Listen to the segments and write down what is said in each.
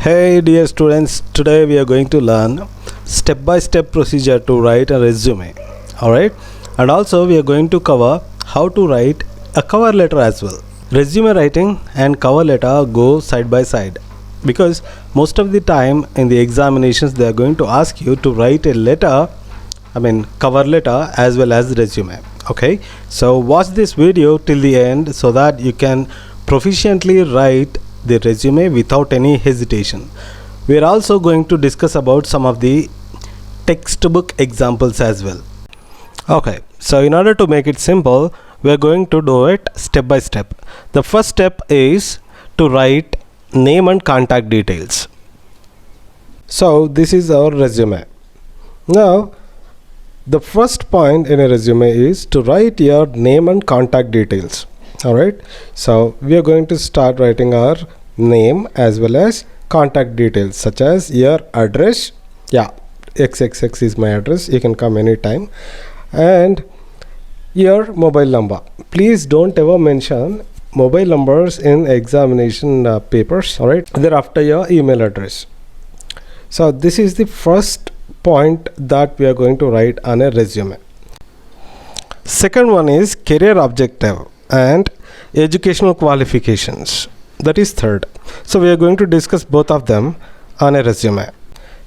Hey dear students, today we are going to learn step-by-step procedure to write a resume. Alright, and also we are going to cover how to write a cover letter as well. Resume writing and cover letter go side by side because most of the time in the examinations they are going to ask you to write a letter, cover letter as well as resume. Okay, so watch this video till the end so that you can proficiently write the resume without any hesitation. We are also going to discuss about some of the textbook examples as well. Okay, so in order to make it simple, we are going to do it step by step. The first step is to write name and contact details. So this is our resume. Now the first point in a resume is to write your name and contact details. Alright, so we are going to start writing our name as well as contact details such as your address. Yeah, XXX is my address, you can come anytime, and your mobile number. Please don't ever mention mobile numbers in examination papers. Alright, thereafter your email address. So this is the first point that we are going to write on a resume. Second one is career objective and educational qualifications, that is third. So we are going to discuss both of them on a resume.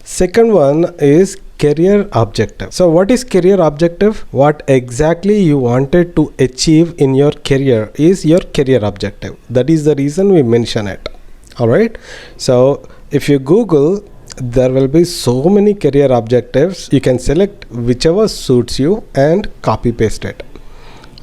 Second one is career objective. So what is career objective? What exactly you wanted to achieve in your career is your career objective. That is the reason we mention it. Alright, so if you Google, there will be so many career objectives. You can select whichever suits you and copy paste it.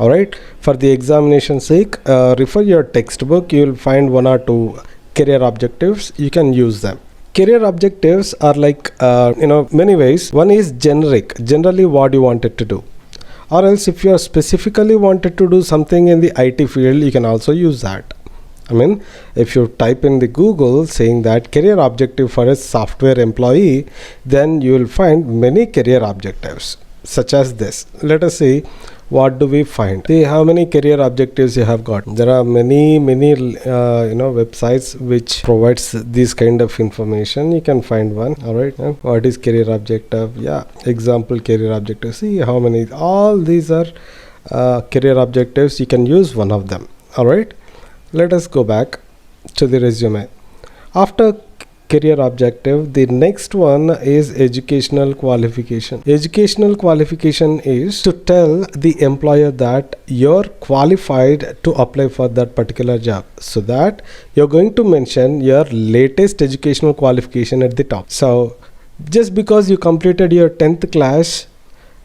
Alright, for the examination sake, refer your textbook. You will find one or two career objectives. You can use them. Career objectives are like many ways. One is generic, generally what you wanted to do, or else if you are specifically wanted to do something in the IT field, you can also use that. If you type in the Google saying that career objective for a software employee, then you will find many career objectives such as this. Let us see what do we find. See how many career objectives you have got. There are many websites which provides this kind of information. You can find one. All right, what is career objective? Yeah, example career objective. See how many, all these are career objectives. You can use one of them. All right, let us go back to the resume. After career objective, the next one is educational qualification. Educational qualification is to tell the employer that you're qualified to apply for that particular job, so that you're going to mention your latest educational qualification at the top. So just because you completed your 10th class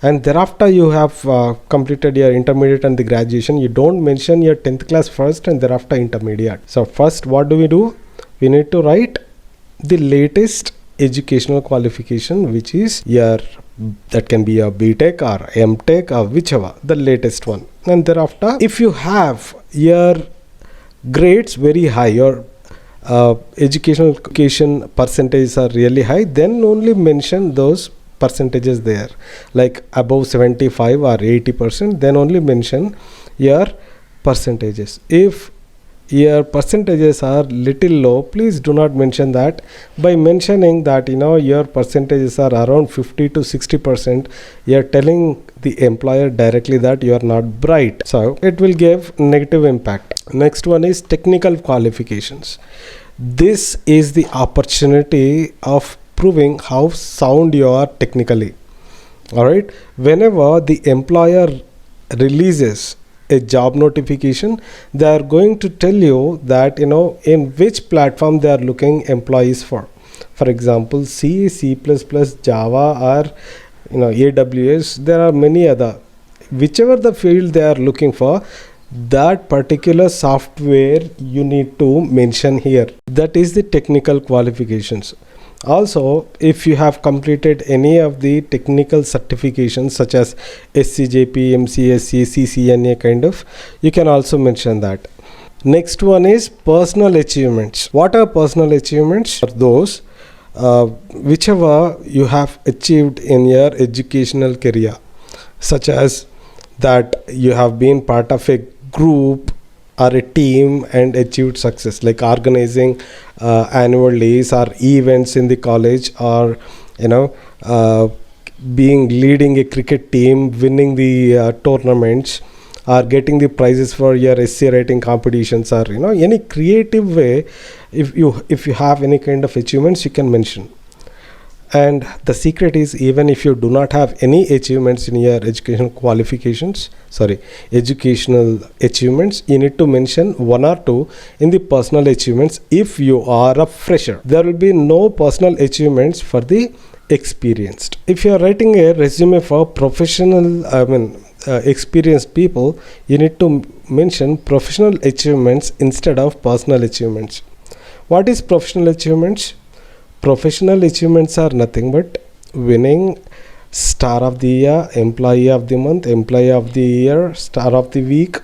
and thereafter you have completed your intermediate and the graduation, you don't mention your 10th class first and thereafter intermediate. So first what do? We need to write the latest educational qualification, which is your, that can be your B.Tech or M.Tech or whichever, the latest one. And thereafter, if you have your grades very high, your education percentages are really high, then only mention those percentages there, like above 75 or 80%, then only mention your percentages. If your percentages are little low, please do not mention that. By mentioning that your percentages are around 50 to 60%, you are telling the employer directly that you are not bright, so it will give negative impact. Next one is technical qualifications. This is the opportunity of proving how sound you are technically. Alright, whenever the employer releases a job notification, they are going to tell you that in which platform they are looking employees for. For example, C, C++, Java, or AWS. There are many other, whichever the field they are looking for, that particular software you need to mention here. That is the technical qualifications. Also, if you have completed any of the technical certifications such as SCJP, MCSE, CCNA kind of, you can also mention that. Next one is personal achievements. What are personal achievements? Are those whichever you have achieved in your educational career, such as that you have been part of a group or a team and achieved success, like organizing annual days or events in the college, or you know being leading a cricket team, winning the tournaments, or getting the prizes for your essay writing competitions, or any creative way. If you have any kind of achievements, you can mention. And the secret is, even if you do not have any achievements in your educational achievements, you need to mention one or two in the personal achievements. If you are a fresher, there will be no personal achievements for the experienced. If you are writing a resume for professional, experienced people, you need to mention professional achievements instead of personal achievements. What is professional achievements? Professional achievements are nothing but winning Star of the Year, Employee of the Month, Employee of the Year, Star of the Week,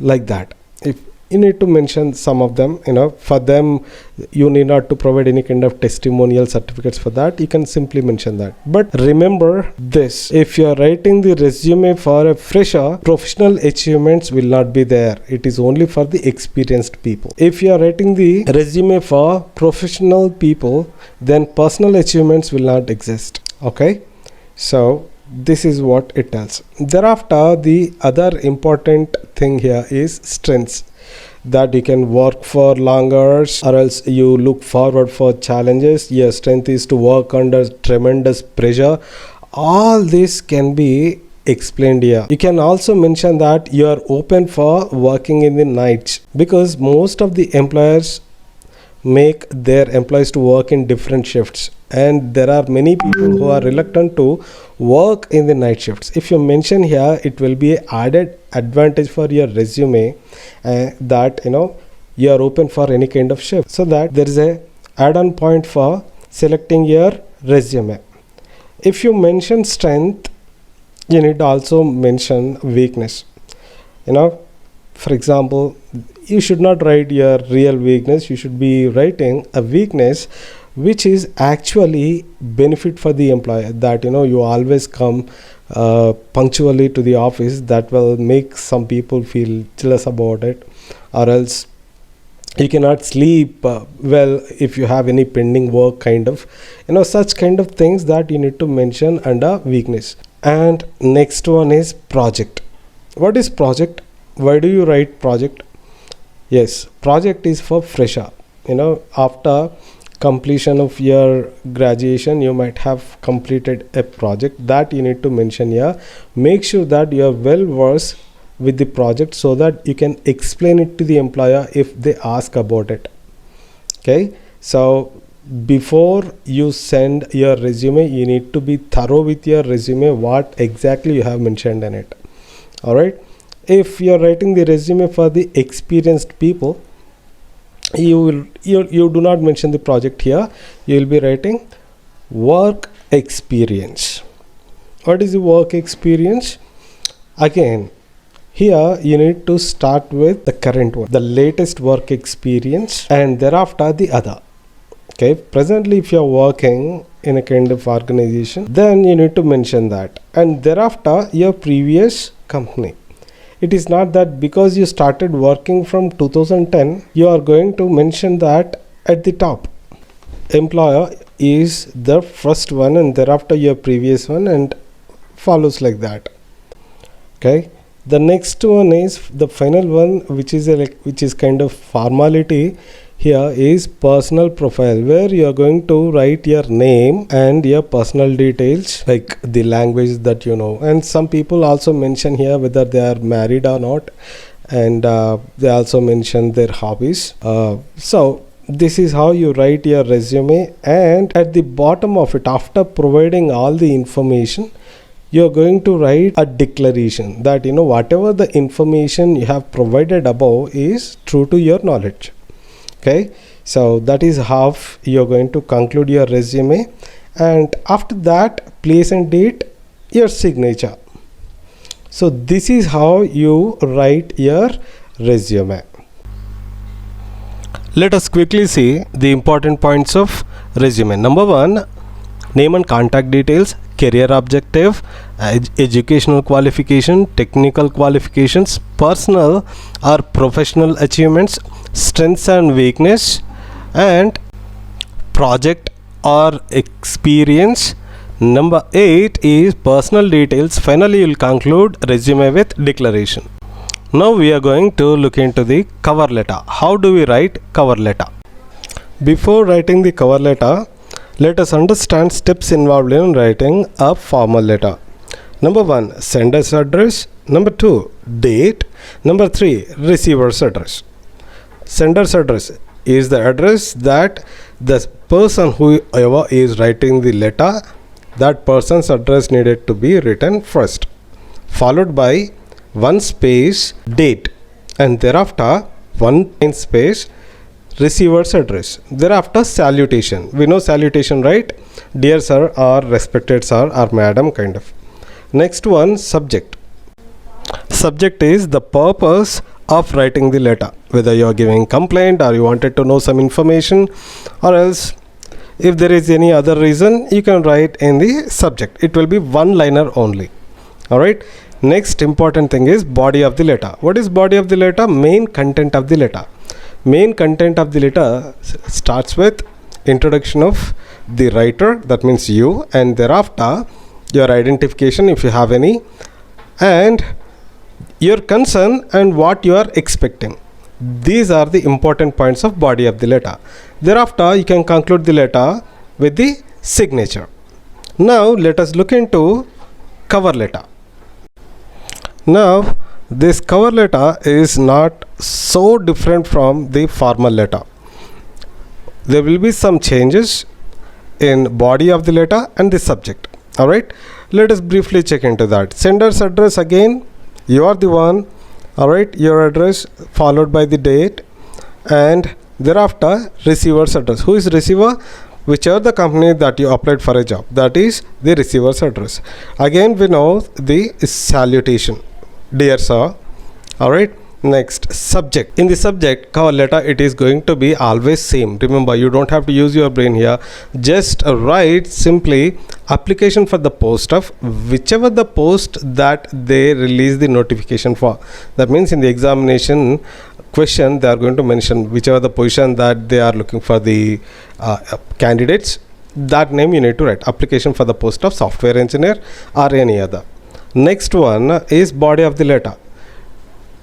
like that. If you need to mention some of them, for them you need not to provide any kind of testimonial certificates for that. You can simply mention that. But remember this, if you are writing the resume for a fresher, professional achievements will not be there. It is only for the experienced people. If you are writing the resume for professional people, then personal achievements will not exist. Okay, so this is what it tells. Thereafter, the other important thing here is strengths, that you can work for long hours, or else you look forward for challenges. Your strength is to work under tremendous pressure. All this can be explained here. You can also mention that you are open for working in the nights, because most of the employers make their employees to work in different shifts, and there are many people who are reluctant to work in the night shifts. If you mention here, it will be added advantage for your resume, that you are open for any kind of shift, so that there is a add-on point for selecting your resume. If you mention strength, you need to also mention weakness. For example, you should not write your real weakness. You should be writing a weakness which is actually benefit for the employer, that you always come punctually to the office. That will make some people feel jealous about it, or else you cannot sleep well if you have any pending work, kind of such kind of things that you need to mention under weakness. And next one is project. What is project? Why do you write project? Yes, project is for fresher. After completion of your graduation, you might have completed a project, that you need to mention here. Make sure that you are well versed with the project, so that you can explain it to the employer if they ask about it. Okay, so before you send your resume, you need to be thorough with your resume, what exactly you have mentioned in it. All right, if you are writing the resume for the experienced people, you do not mention the project here. You will be writing work experience. What is the work experience? Again, here you need to start with the current one, the latest work experience, and thereafter the other. Okay, presently if you are working in a kind of organization, then you need to mention that, and thereafter your previous company. It is not that because you started working from 2010, you are going to mention that at the top. Employer is the first one, and thereafter your previous one, and follows like that. Okay, the next one is the final one, which is kind of formality. Here is personal profile, where you are going to write your name and your personal details, like the language that and some people also mention here whether they are married or not, and they also mention their hobbies. So this is how you write your resume, and at the bottom of it, after providing all the information, you are going to write a declaration that whatever the information you have provided above is true to your knowledge. Okay, so that is how you're going to conclude your resume, and after that, place and date, your signature. So this is how you write your resume. Let us quickly see the important points of resume. Number one, name and contact details, career objective, educational qualification, technical qualifications, personal or professional achievements, strengths and weakness, and project or experience. Number 8 is personal details. Finally, you will conclude resume with declaration. Now we are going to look into the cover letter. How do we write cover letter? Before writing the cover letter, let us understand steps involved in writing a formal letter. Number 1, sender's address. Number 2, date. Number 3, receiver's address. Sender's address is the address that the person whoever is writing the letter, that person's address needed to be written first, followed by 1 space date, and thereafter 1 space receiver's address. Thereafter salutation. We know salutation, right? Dear sir or respected sir or madam, kind of. Next one, subject. Subject is the purpose of writing the letter, whether you are giving complaint or you wanted to know some information, or else if there is any other reason, you can write in the subject. It will be one-liner only. Alright. Next important thing is body of the letter. What is body of the letter? Main content of the letter. Main content of the letter starts with introduction of the writer, that means you, and thereafter your identification if you have any, and your concern and what you are expecting. These are the important points of body of the letter. Thereafter you can conclude the letter with the signature. Now let us look into cover letter. Now this cover letter is not so different from the formal letter. There will be some changes in body of the letter and the subject. Alright, let us briefly check into that. Sender's address, again you are the one. Alright, your address followed by the date, and thereafter receiver's address. Who is receiver? Whichever the company that you applied for a job, that is the receiver's address. Again we know the salutation, dear sir. Alright, next subject. In the subject cover letter, it is going to be always same. Remember, you don't have to use your brain here. Just write simply application for the post of whichever the post that they release the notification for. That means in the examination question they are going to mention whichever the position that they are looking for the candidates. That name you need to write. Application for the post of software engineer or any other. Next one is body of the letter.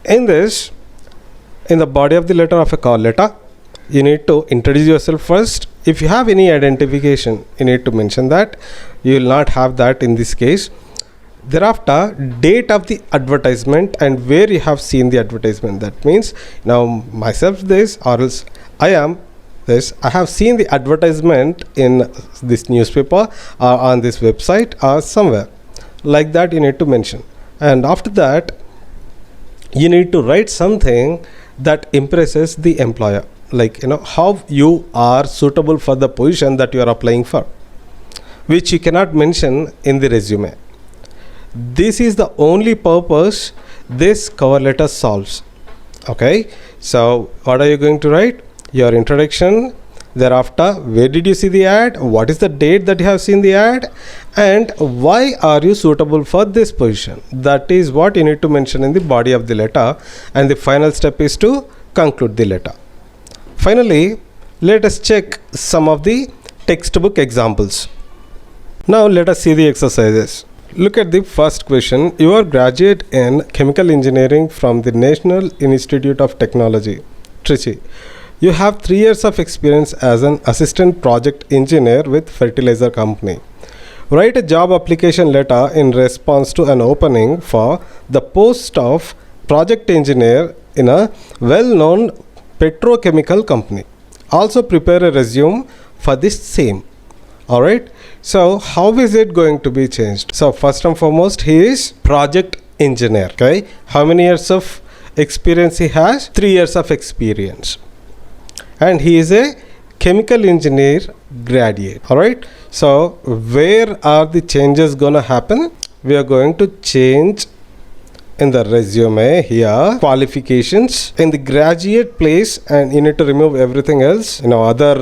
In the body of the letter of a cover letter, you need to introduce yourself first. If you have any identification, you need to mention that. You will not have that in this case. Thereafter, date of the advertisement and where you have seen the advertisement. That means now myself this, or else I am this. I have seen the advertisement in this newspaper or on this website or somewhere. Like that you need to mention. And after that, you need to write something that impresses the employer, like how you are suitable for the position that you are applying for, which you cannot mention in the resume. This is the only purpose this cover letter solves. Okay, so what are you going to write? Your introduction, thereafter where did you see the ad, what is the date that you have seen the ad, and why are you suitable for this position. That is what you need to mention in the body of the letter, and the final step is to conclude the letter. Finally, let us check some of the textbook examples. Now let us see the exercises. Look at the first question. You are graduate in chemical engineering from the National Institute of Technology, Trichy. You have 3 years of experience as an assistant project engineer with fertilizer company. Write a job application letter in response to an opening for the post of project engineer in a well-known petrochemical company. Also prepare a resume for this same. Alright, so how is it going to be changed? So first and foremost, he is project engineer. Okay, how many years of experience he has? 3 years of experience. And he is a chemical engineer graduate. Alright, so where are the changes gonna happen? We are going to change in the resume here, qualifications in the graduate place, and you need to remove everything else, other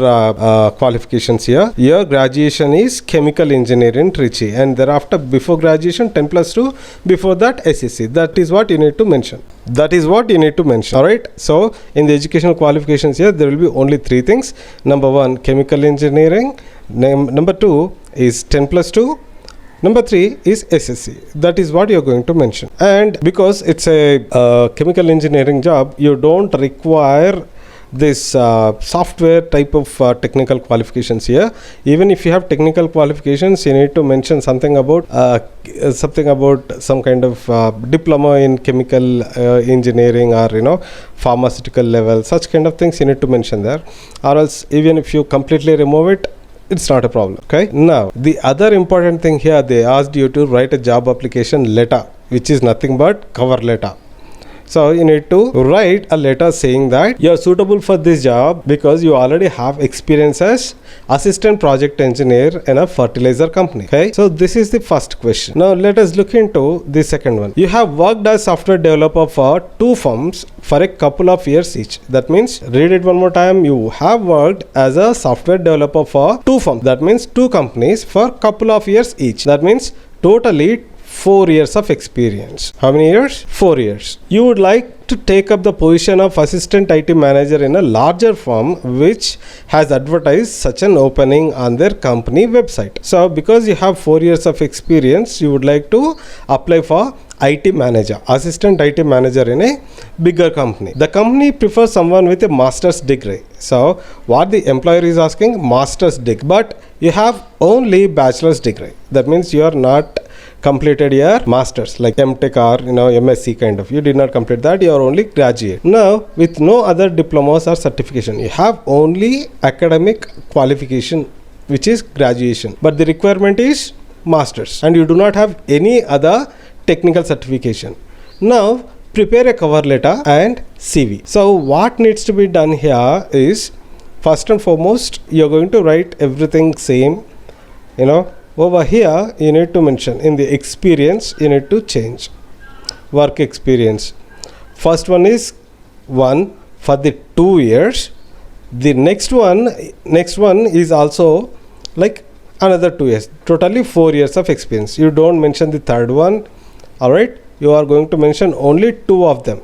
qualifications here. Your graduation is chemical engineering Trichy, and thereafter before graduation 10+2, before that SSC. That is what you need to mention. All right. So in the educational qualifications here, there will be only 3 things. Number 1, chemical engineering. Number 2 is 10+2. Number 3 is SSC. That is what you're going to mention. And because it's a chemical engineering job, you don't require this software type of technical qualifications here. Even if you have technical qualifications, you need to mention something about some kind of diploma in chemical engineering, or pharmaceutical level. Such kind of things you need to mention there, or else even if you completely remove it, it's not a problem. Okay. Now the other important thing here, they asked you to write a job application letter, which is nothing but cover letter. So you need to write a letter saying that you are suitable for this job because you already have experience as assistant project engineer in a fertilizer company. Okay. So this is the first question. Now let us look into the second one. You have worked as software developer for 2 firms for a couple of years each. That means, read it one more time. You have worked as a software developer for 2 firms. That means 2 companies for couple of years each. That means totally 4 years of experience. How many years? 4 years. You would like to take up the position of assistant IT manager in a larger firm which has advertised such an opening on their company website. So because you have 4 years of experience, you would like to apply for IT manager, assistant IT manager in a bigger company. The company prefers someone with a master's degree. So what the employer is asking, master's degree, but you have only bachelor's degree. That means you are not completed your masters like M.Tech or MSc kind of. You did not complete that. You are only graduate. Now with no other diplomas or certification, you have only academic qualification, which is graduation, but the requirement is masters, and you do not have any other technical certification. Now prepare a cover letter and CV. So what needs to be done here is, first and foremost, you're going to write everything same. Over here you need to mention in the experience, you need to change work experience. First one is 1 for the 2 years. The next one is also like another 2 years. Totally 4 years of experience. You don't mention the third one. All right. You are going to mention only 2 of them,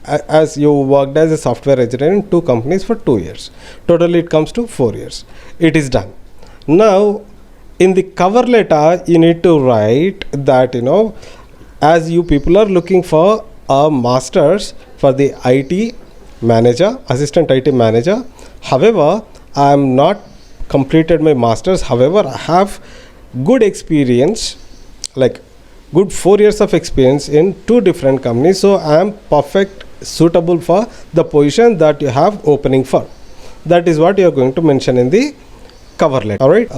as you worked as a software engineer in 2 companies for 2 years. Totally it comes to 4 years. It is done. Now in the cover letter, you need to write that, as you people are looking for a master's for the IT manager, assistant IT manager. However, I am not completed my master's. However, I have good experience, like good 4 years of experience in 2 different companies. So I am perfect suitable for the position that you have opening for. That is what you are going to mention in the cover letter. All right.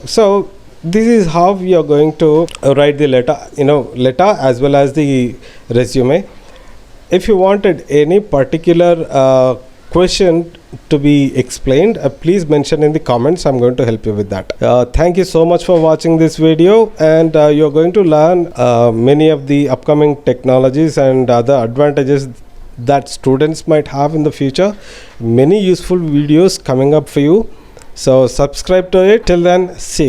So this is how we are going to write the letter, as well as the resume. If you wanted any particular question to be explained, please mention in the comments. I'm going to help you with that. Thank you so much for watching this video, and you're going to learn many of the upcoming technologies and other advantages that students might have in the future. Many useful videos coming up for you. So subscribe to it. Till then, see you.